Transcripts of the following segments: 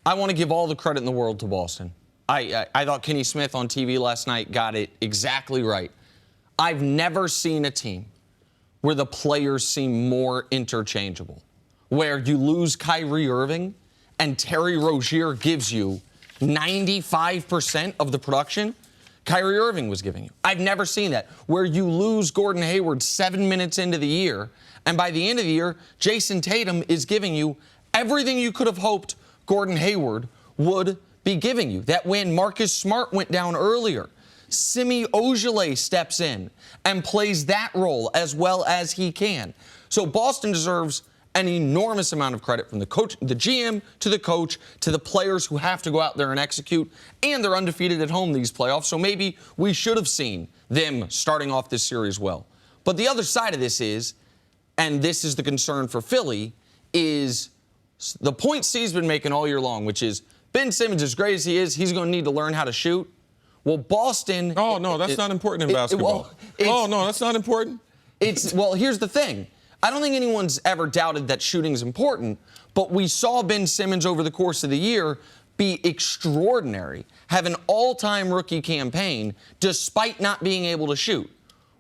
I want to give all the credit in the world to Boston. I thought Kenny Smith on TV last night got it exactly right. I've never seen a team where the players seem more interchangeable, where you lose Kyrie Irving and Terry Rozier gives you 95% of the production Kyrie Irving was giving you. I've never seen that, where you lose Gordon Hayward 7 minutes into the year, and by the end of the year, Jason Tatum is giving you everything you could have hoped Gordon Hayward would be giving you. That when Marcus Smart went down earlier, Semi Ojeleye steps in and plays that role as well as he can. So Boston deserves an enormous amount of credit from the coach, the GM, to the coach, to the players who have to go out there and execute, and they're undefeated at home these playoffs, so maybe we should have seen them starting off this series well. But the other side of this is, and this is the concern for Philly, is the point C's been making all year long, which is Ben Simmons, as great as he is, he's going to need to learn how to shoot. Well, Boston... Oh, no, that's not important in basketball. Oh, no, that's not important. Well, here's the thing. I don't think anyone's ever doubted that shooting is important, but we saw Ben Simmons over the course of the year be extraordinary, have an all-time rookie campaign despite not being able to shoot.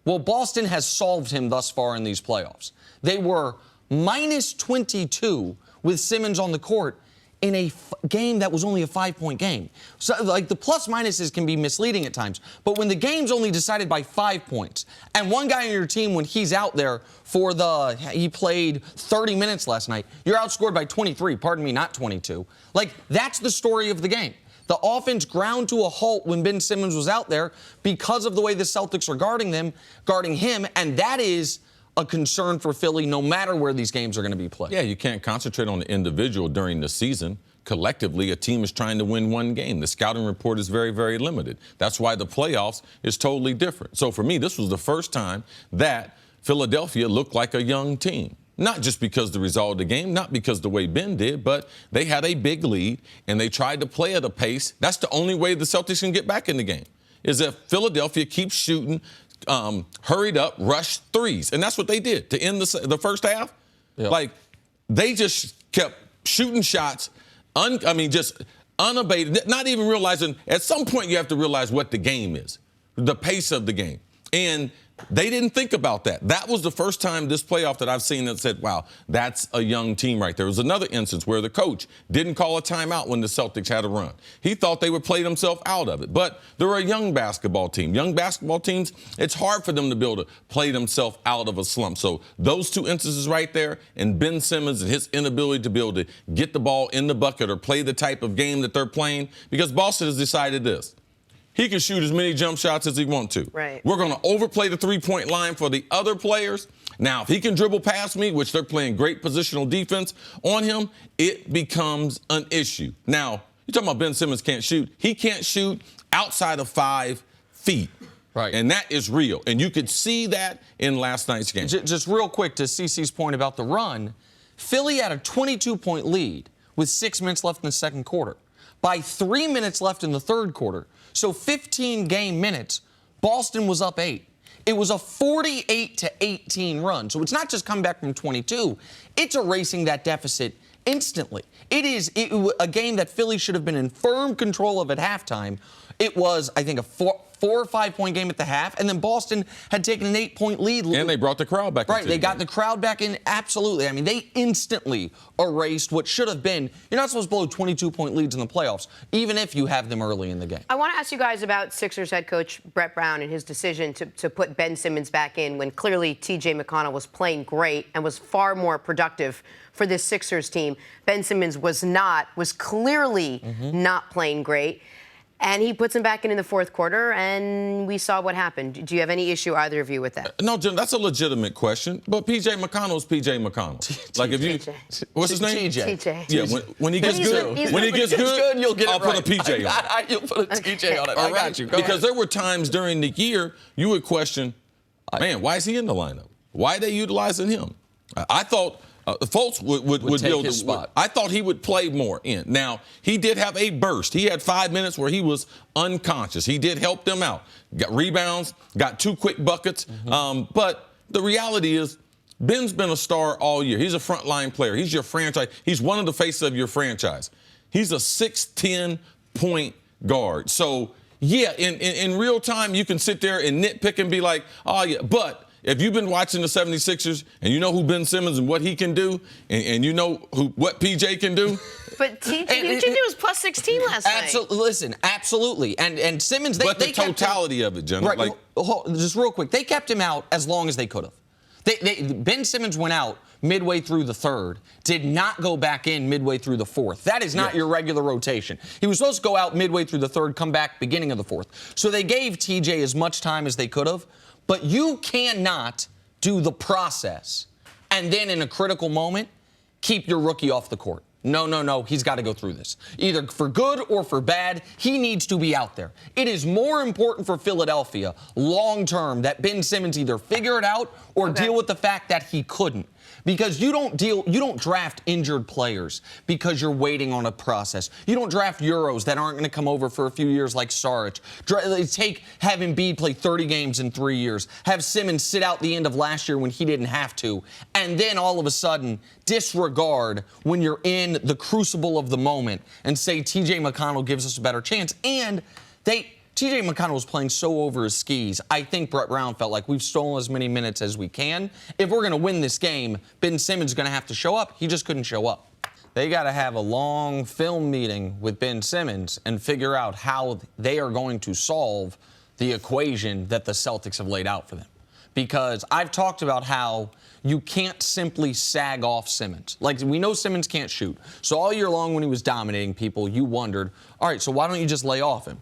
Well, Boston has solved him thus far in these playoffs. They were minus 22 with Simmons on the court in a game that was only a 5-point game. So, like, the plus-minuses can be misleading at times, but when the game's only decided by 5 points, and one guy on your team, when he's out there for he played 30 minutes last night, you're outscored by 23, pardon me, not 22. Like, that's the story of the game. The offense ground to a halt when Ben Simmons was out there because of the way the Celtics are guarding him, and that is a concern for Philly no matter where these games are going to be played. Yeah, you can't concentrate on the individual during the season. Collectively, a team is trying to win one game. The scouting report is very, very limited. That's why the playoffs is totally different. So for me, this was the first time that Philadelphia looked like a young team. Not just because the result of the game, not because the way Ben did, but they had a big lead, and they tried to play at a pace. That's the only way the Celtics can get back in the game, is if Philadelphia keeps shooting hurried up, rushed threes. And that's what they did to end the first half. Yep. Like, they just kept shooting shots, just unabated, not even realizing, at some point you have to realize what the game is, the pace of the game. And they didn't think about that. That was the first time this playoff that I've seen that said, wow, that's a young team right there. There was another instance where the coach didn't call a timeout when the Celtics had a run. He thought they would play themselves out of it. But they're a young basketball team. Young basketball teams, it's hard for them to be able to play themselves out of a slump. So those two instances right there, and Ben Simmons and his inability to be able to get the ball in the bucket or play the type of game that they're playing, because Boston has decided this. He can shoot as many jump shots as he wants to. Right. We're going to overplay the three-point line for the other players. Now, if he can dribble past me, which they're playing great positional defense on him, it becomes an issue. Now, you're talking about Ben Simmons can't shoot. He can't shoot outside of 5 feet. Right. And that is real. And you could see that in last night's game. Just real quick to CeCe's point about the run, Philly had a 22-point lead with 6 minutes left in the second quarter. By 3 minutes left in the third quarter, so 15 game minutes, Boston was up 8. It was a 48-18 run. So it's not just coming back from 22. It's erasing that deficit instantly. It is a game that Philly should have been in firm control of at halftime. It was, I think, a 4 or 5 point game at the half, and then Boston had taken an 8-point lead. And they brought the crowd back in. Right, they got the crowd back in, absolutely. I mean, they instantly erased what should have been. You're not supposed to blow 22-point leads in the playoffs, even if you have them early in the game. I want to ask you guys about Sixers head coach Brett Brown and his decision to put Ben Simmons back in when clearly T.J. McConnell was playing great and was far more productive for this Sixers team. Ben Simmons was clearly not playing great. And he puts him back in the fourth quarter, and we saw what happened. Do you have any issue, either of you, with that? No, Jim, that's a legitimate question. But P.J. McConnell's P.J. McConnell. Like, if you, what's his name? TJ. Yeah, when he gets good, you'll get I'll it put right. a P.J. on it. You'll put a TJ on it. All I got you. Go because ahead. there were times during the year you would question, man, why is he in the lineup? Why are they utilizing him? I thought Fultz would take his spot. I thought he would play more in. Now, he did have a burst. He had 5 minutes where he was unconscious. He did help them out. Got rebounds, got 2 quick buckets. But the reality is, Ben's been a star all year. He's a frontline player. He's your franchise. He's one of the faces of your franchise. He's a 6'10" point guard. So, yeah, in real time, you can sit there and nitpick and be like, oh, yeah. But if you've been watching the 76ers and you know who Ben Simmons and what he can do, and you know what PJ can do. But PJ was plus 16 last night. Listen, absolutely. And Simmons, But the totality of it, Jenna. Right, like, just real quick, they kept him out as long as they could have. Ben Simmons went out midway through the third, did not go back in midway through the fourth. That is not your regular rotation. He was supposed to go out midway through the third, come back beginning of the fourth. So they gave TJ as much time as they could have, but you cannot do the process and then in a critical moment keep your rookie off the court. No, he's got to go through this. Either for good or for bad, he needs to be out there. It is more important for Philadelphia long term that Ben Simmons either figure it out or deal with the fact that he couldn't. Because you don't draft injured players because you're waiting on a process. You don't draft Euros that aren't going to come over for a few years like Saric. Have Embiid play 30 games in 3 years. Have Simmons sit out the end of last year when he didn't have to. And then all of a sudden disregard when you're in the crucible of the moment and say TJ McConnell gives us a better chance. And TJ McConnell was playing so over his skis. I think Brett Brown felt like we've stolen as many minutes as we can. If we're going to win this game, Ben Simmons is going to have to show up. He just couldn't show up. They got to have a long film meeting with Ben Simmons and figure out how they are going to solve the equation that the Celtics have laid out for them. Because I've talked about how you can't simply sag off Simmons. Like, we know Simmons can't shoot. So all year long when he was dominating people, you wondered, all right, so why don't you just lay off him?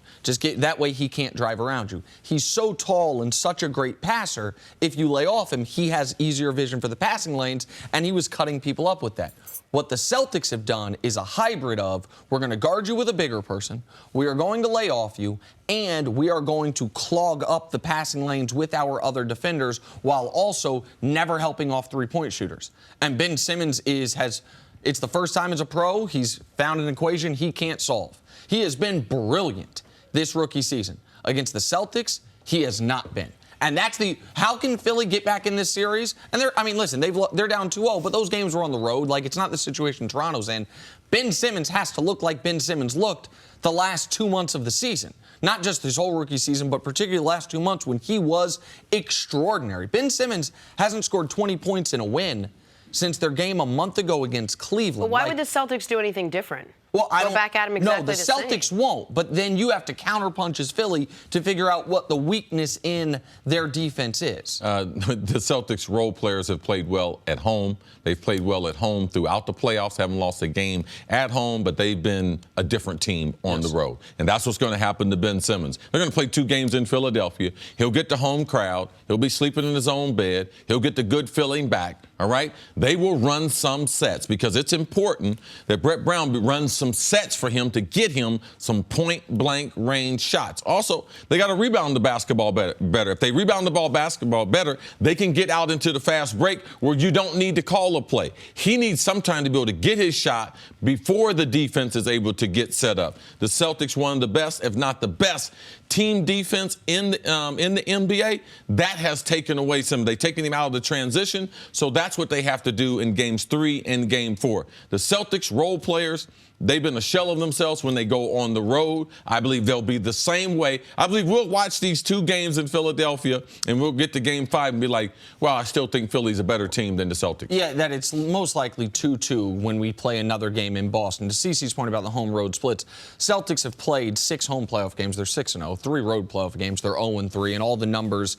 That way he can't drive around you. He's so tall and such a great passer, if you lay off him, he has easier vision for the passing lanes, and he was cutting people up with that. What the Celtics have done is a hybrid of, we're going to guard you with a bigger person, we are going to lay off you, and we are going to clog up the passing lanes with our other defenders while also never helping off three-point shooters. And Ben Simmons it's the first time as a pro, he's found an equation he can't solve. He has been brilliant this rookie season. Against the Celtics, he has not been. And that's how can Philly get back in this series? And listen, they're down 2-0, but those games were on the road. Like, it's not the situation Toronto's in. Ben Simmons has to look like Ben Simmons looked the last 2 months of the season. Not just his whole rookie season, but particularly the last 2 months when he was extraordinary. Ben Simmons hasn't scored 20 points in a win since their game a month ago against Cleveland. But why would the Celtics do anything different? Well, go back at him exactly the same. No, the Celtics won't. But then you have to counterpunch as Philly to figure out what the weakness in their defense is. The Celtics role players have played well at home. They've played well at home throughout the playoffs, haven't lost a game at home, but they've been a different team on the road. And that's what's going to happen to Ben Simmons. They're going to play 2 games in Philadelphia. He'll get the home crowd. He'll be sleeping in his own bed. He'll get the good feeling back. All right? They will run some sets because it's important that Brett Brown runs some sets for him to get him some point-blank range shots. Also, they got to rebound the basketball better. If they rebound the basketball better, they can get out into the fast break where you don't need to call a play. He needs some time to be able to get his shot before the defense is able to get set up. The Celtics, one of the best, if not the best, team defense in the NBA. That has taken away some. They've taken him out of the transition, so that's what they have to do in Games 3 and Game 4. The Celtics role players, they've been a shell of themselves when they go on the road. I believe they'll be the same way. I believe we'll watch these 2 games in Philadelphia, and we'll get to Game 5 and be like, well, I still think Philly's a better team than the Celtics. Yeah, that it's most likely 2-2 when we play another game in Boston. To Cece's point about the home-road splits, Celtics have played 6 home playoff games. They're 6-0. 3 road playoff games. They're 0-3, and all the numbers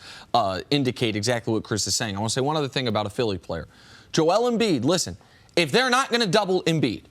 indicate exactly what Cris is saying. I want to say one other thing about a Philly player. Joel Embiid, listen, if they're not going to double Embiid,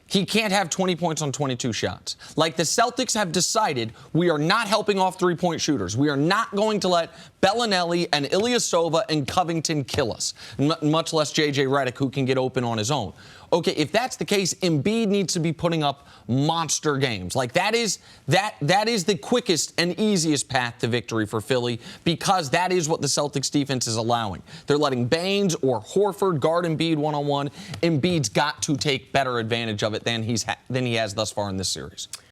he can't have 20 points on 22 shots. Like, the Celtics have decided we are not helping off three-point shooters. We are not going to let Bellinelli and Ilyasova and Covington kill us, much less J.J. Redick, who can get open on his own. Okay, if that's the case, Embiid needs to be putting up monster games. Like, that is the quickest and easiest path to victory for Philly because that is what the Celtics defense is allowing. They're letting Baines or Horford guard Embiid one-on-one. Embiid's got to take better advantage of it than he has thus far in this series.